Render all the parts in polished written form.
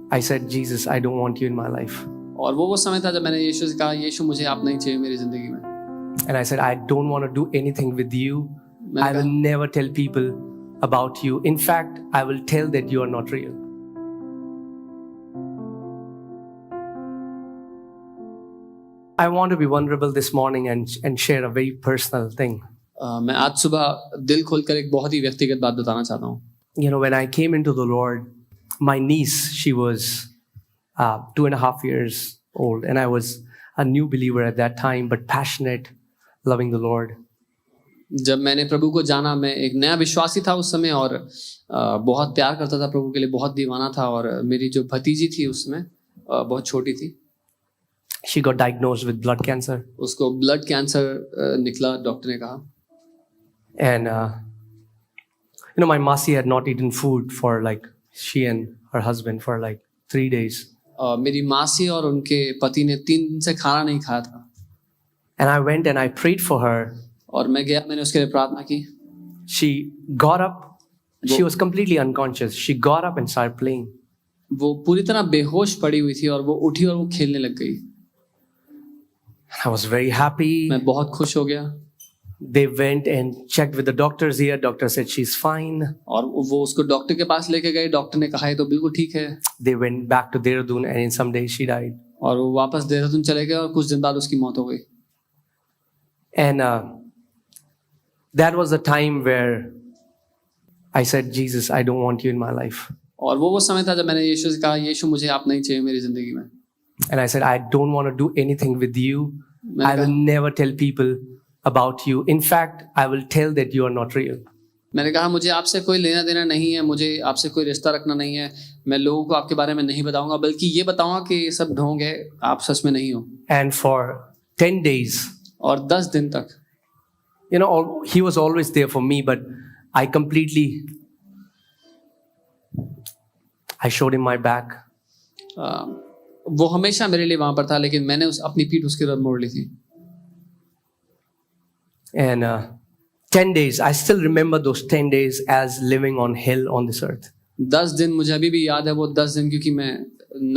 I said, Jesus, I don't want you in my life. और वो समय था जब मैंने यीशु से कहा, यीशु मुझे आप नहीं चाहिए मेरी जिंदगी में. And I said, I don't want to do anything with you. मैंने I will कहा, never tell people about you. In fact, I will tell that you are not real. I want to be vulnerable this morning and share a very personal thing. मैं आज सुबह दिल खोलकर एक बहुत ही व्यक्तिगत बात बताना चाहता हूँ. You know, when I came into the Lord, my niece, she was 2.5 years old, and I was a new believer at that time, but passionate, loving the Lord. जब मैंने प्रभु को जाना, मैं एक नया विश्वासी था उस समय और बहुत प्यार करता था प्रभु के लिए, बहुत दीवाना था. और मेरी जो भतीजी थी उसमें बहुत छोटी थी. She got diagnosed with blood cancer. उसको ब्लड कैंसर निकला, डॉक्टर ने कहा. And, you know, my Masi had not eaten food for she and her husband for 3 days. मेरी मासी और उनके पति ने 3 दिन से खाना नहीं खाया था. And I went and I prayed for her. और मैं गया, मैंने उसके लिए प्रार्थना की. She got up. She was completely unconscious. She got up and started playing. वो पूरी तरह बेहोश पड़ी हुई थी और वो उठी और वो खेलने लग गई. I was very happy. मैं बहुत खुश हो गया. They went and checked with the doctors here. Doctor said she's fine. और वो उसको डॉक्टर के पास लेके गए. डॉक्टर ने कहा ये तो बिल्कुल ठीक है. They went back to Dehradun and in some days she died. और वो वापस देहरादून चले गए और कुछ दिन बाद उसकी मौत हो गई. And that was the time where I said, Jesus, I don't want you in my life. और वो समय था जब मैंने यीशु से कहा, यीशु मुझे आप नहीं चाहिए मेरी जिंदगी में. And I said, I don't want to do anything with you. मैंने I will कहा, never tell people about you. In fact, I will tell that you are not real. मैंने कहा मुझे आपसे कोई लेना देना नहीं है, मुझे आपसे कोई रिश्ता रखना नहीं है. मैं लोगों को आपके बारे में नहीं बताऊंगा, बल्कि ये बताऊंगा कि ये सब ढोंग है, आप सच में नहीं हो. And for 10 days, और 10 दिन तक, you know, he was always there for me, but I showed him my back. वो हमेशा मेरे लिए वहां पर था, लेकिन मैंने अपनी पीठ उसके तरफ मोड़ ली थी. And 10 days, I still remember those 10 days as living on hell on this earth. 10 दिन मुझे अभी भी याद है, वो 10 दिन, क्योंकि मैं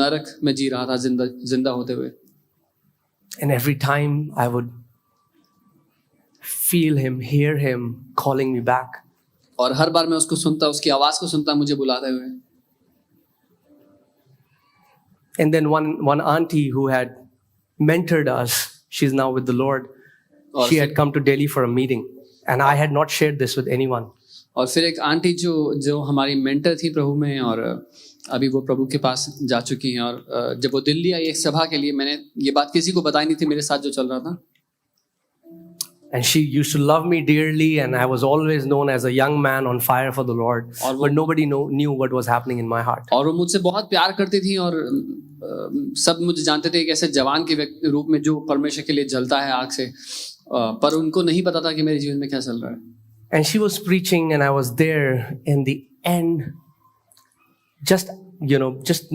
नरक में जी रहा था जिंदा होते हुए. And every time I would feel him, hear him calling me back. और हर बार मैं उसको सुनता, उसकी आवाज को सुनता, मुझे बुलाते हुए. And then one auntie who had mentored us, she's now with the Lord. She had come to Delhi for a meeting, and I had not shared this with anyone. और फिर एक आंटी जो हमारी मेंटर थी प्रभु में, और अभी वो प्रभु के पास जा चुकी हैं. और जब वो दिल्ली आई एक सभा के लिए, मैंने ये बात किसी को बताई नहीं थी मेरे साथ जो चल रहा था. And she used to love me dearly, and I was always known as a young man on fire for the Lord. But nobody knew what was happening in my heart. और वो मुझसे बहुत प्यार करती थी, और सब मुझे जानते थे एक ऐसे जवान के रूप में जो परमेश्वर के लिए जलता है आग से. पर उनको नहीं पता था कि मेरे जीवन में क्या चल रहा है. And she was preaching, and I was there in the end, just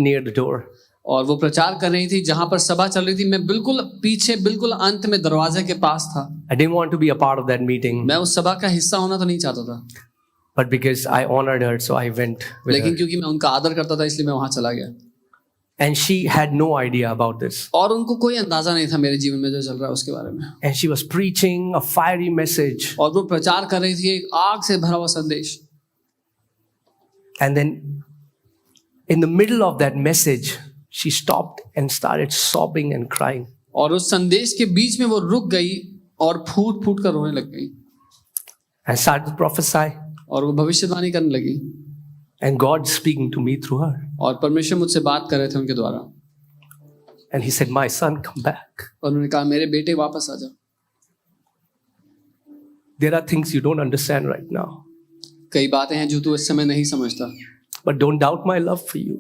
near the door. और वो प्रचार कर रही थी जहां पर सभा चल रही थी. मैं बिल्कुल पीछे, बिल्कुल अंत में दरवाजे के पास था. I didn't want to be a part of that meeting. मैं उस सभा का हिस्सा होना तो नहीं चाहता था. But because I honored her, so I went with लेकिन her. क्योंकि मैं उनका आदर करता था, इसलिए मैं वहां चला गया. And she had no idea about this. और उनको कोई अंदाजा नहीं था मेरे जीवन में जो चल रहा है उसके बारे में. And she was preaching a fiery message. और वो प्रचार कर रही थी एक आग से भरा हुआ संदेश. And then in the middle of that message, she stopped and started sobbing and crying. और उस संदेश के बीच में वो रुक गई और फूट फूट कर रोने लग गई. I started to prophesy. और वो भविष्यवाणी करने लगी. And God speaking to me through her. और परमेश्वर मुझसे बात कर रहे थे उनके द्वारा. And he said, my son, come back. और उन्होंने कहा मेरे बेटे वापस आ जा. There are things you don't understand right now. कई बातें हैं जो तू इस समय नहीं समझता. But don't doubt my love for you.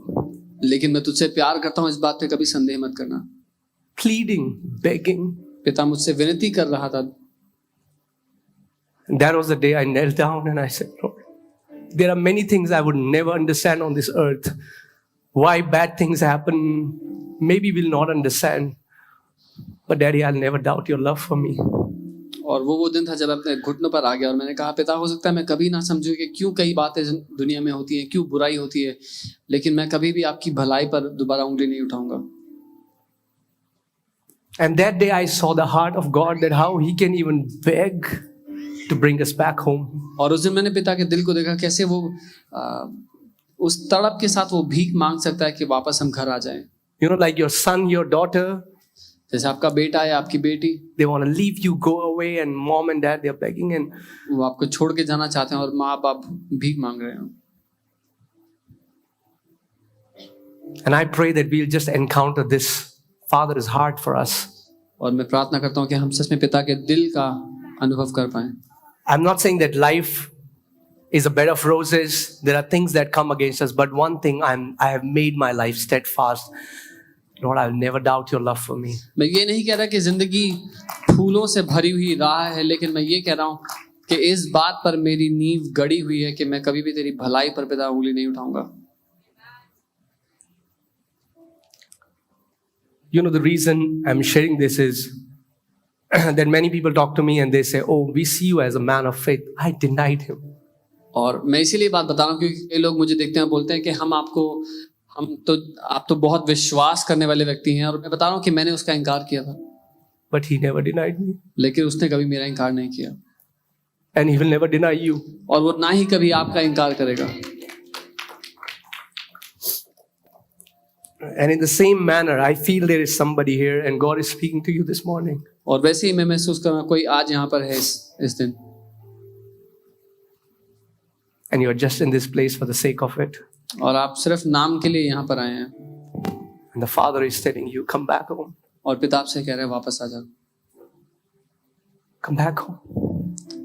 लेकिन मैं तुझसे प्यार करता हूँ, इस बात पे कभी संदेह मत करना. Pleading, begging. पिता मुझसे विनती कर रहा था. And that was the day I knelt down and I said, Lord, there are many things I would never understand on this earth. Why bad things happen, maybe we'll not understand. But Daddy, I'll never doubt your love for me. और वो दिन था जब मैं अपने घुटनों पर आ गया और मैंने कहा पिता हो सकता है मैं कभी ना समझूं कि क्यों कई बातें दुनिया में होती हैं, क्यों बुराई होती है, लेकिन मैं कभी भी आपकी भलाई पर दोबारा उंगली नहीं उठाऊंगा. And that day I saw the heart of God, that how He can even beg to bring us back home. और उस दिन मैंने पिता के दिल को देखा कैसे वो उस तड़प के साथ वो भीख मांग सकता है कि वापस हम घर आ जाएं. You know, like your son, your daughter, जैसे आपका बेटा है, आपकी बेटी, they want to leave you, go away, and mom and dad, they're begging, and वो आपको छोड़ के जाना चाहते हैं और माँ बाप भीख मांग रहे हैं. and I pray that we'll just encounter this Father's heart for us. और मैं प्रार्थना करता हूँ कि हम सच में पिता के दिल का अनुभव कर पाएं. I'm not saying that life is a bed of roses. There are things that come against us, but one thing I have made my life steadfast. Lord, I will never doubt your love for me. मैं ये नहीं कह रहा कि जिंदगी फूलों से भरी हुई राह है, लेकिन मैं ये कह रहा हूँ कि इस बात पर मेरी नींव गड़ी हुई है कि मैं कभी भी तेरी भलाई पर पिता उंगली नहीं उठाऊंगा. You know, the reason I'm sharing this is that many people talk to me and they say, oh, we see you as a man of faith. I denied him. और मैं इसीलिए बात बता रहा हूँ क्योंकि कई लोग मुझे देखते हैं बोलते हैं कि आप तो बहुत विश्वास करने वाले व्यक्ति हैं, और मैं बता रहा हूँ कि मैंने उसका इनकार किया था. But he never denied me. लेकिन उसने कभी मेरा इनकार नहीं किया. And he will never deny you. और वो ना ही कभी आपका इनकार करेगा. And in the same manner, I feel there is somebody here and God is speaking to you this morning. और वैसे ही मैं महसूस कर रहा हूँ कोई आज यहाँ पर है इस दिन. And you are just in this place for the sake of it. और आप सिर्फ नाम के लिए यहाँ पर आए हैं. And the Father is telling you, come back home. और पिता आपसे कह रहे हैं वापस आ जा. Come back home.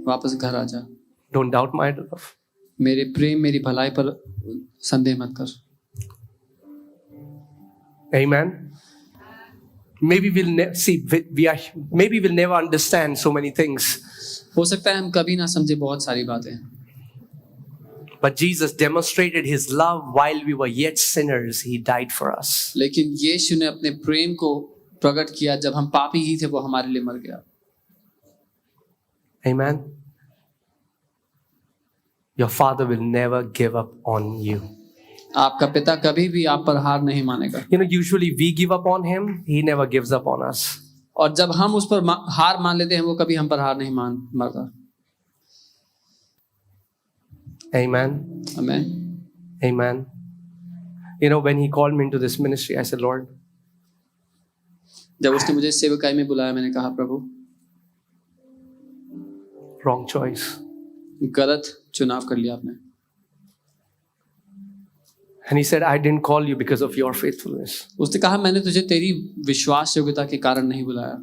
वापस घर आ जा. Don't doubt my love. मेरे प्रेम, मेरी भलाई पर संदेह मत कर. Amen. Maybe maybe we'll never understand so many things. हो सकता है हम कभी ना समझे बहुत सारी बातें. But Jesus demonstrated his love while we were yet sinners. He died for us. लेकिन यीशु ने अपने प्रेम को प्रकट किया जब हम पापी ही थे, वो हमारे लिए मर गया. Amen. Your Father will never give up on you. आपका पिता कभी भी आप पर हार नहीं मानेगा. You know, usually we give up on him. He never gives up on us. और जब हम उस पर हार मान लेते हैं, वो कभी हम पर हार नहीं मानता. Amen. Amen. Amen. You know, when he called me into this ministry, I said, Lord, जब उसने मुझे सेवकाई में बुलाया, मैंने कहा प्रभु, wrong choice. गलत चुनाव कर लिया आपने. And he said, I didn't call you because of your faithfulness. उसने कहा मैंने तुझे तेरी विश्वास योग्यता के कारण नहीं बुलाया.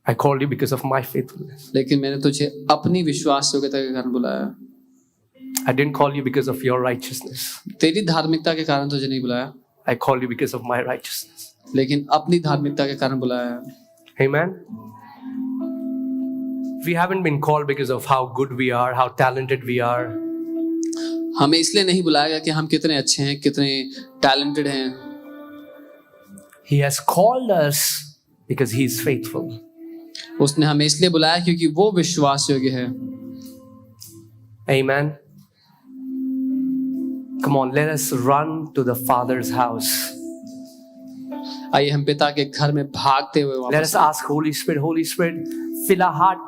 I called you because of my faithfulness. लेकिन मैंने तुझे अपनी विश्वास योग्यता के कारण बुलाया. I didn't call you because of your righteousness. तेरी धार्मिकता के कारण तुझे नहीं बुलाया. I called you because of my righteousness. लेकिन अपनी धार्मिकता के कारण बुलाया. Amen. We haven't been called because of how good we are, how talented we are. हमें इसलिए नहीं बुलाया गया कि हम कितने अच्छे हैं, कितने टैलेंटेड हैं. He has called us because he is faithful. उसने हमें इसलिए बुलाया क्योंकि वो विश्वास योग्य है. Amen. Come on, let us run to the Father's house. आइए हम पिता के घर में भागते हुए Let वापस us ask Holy Spirit, fill our heart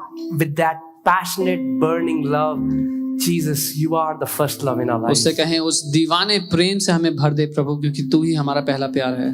with that passionate, burning love. Jesus, you are the first love in our lives. उससे कहें उस दीवाने प्रेम से हमें भर दे प्रभु, क्योंकि तू ही हमारा पहला प्यार है.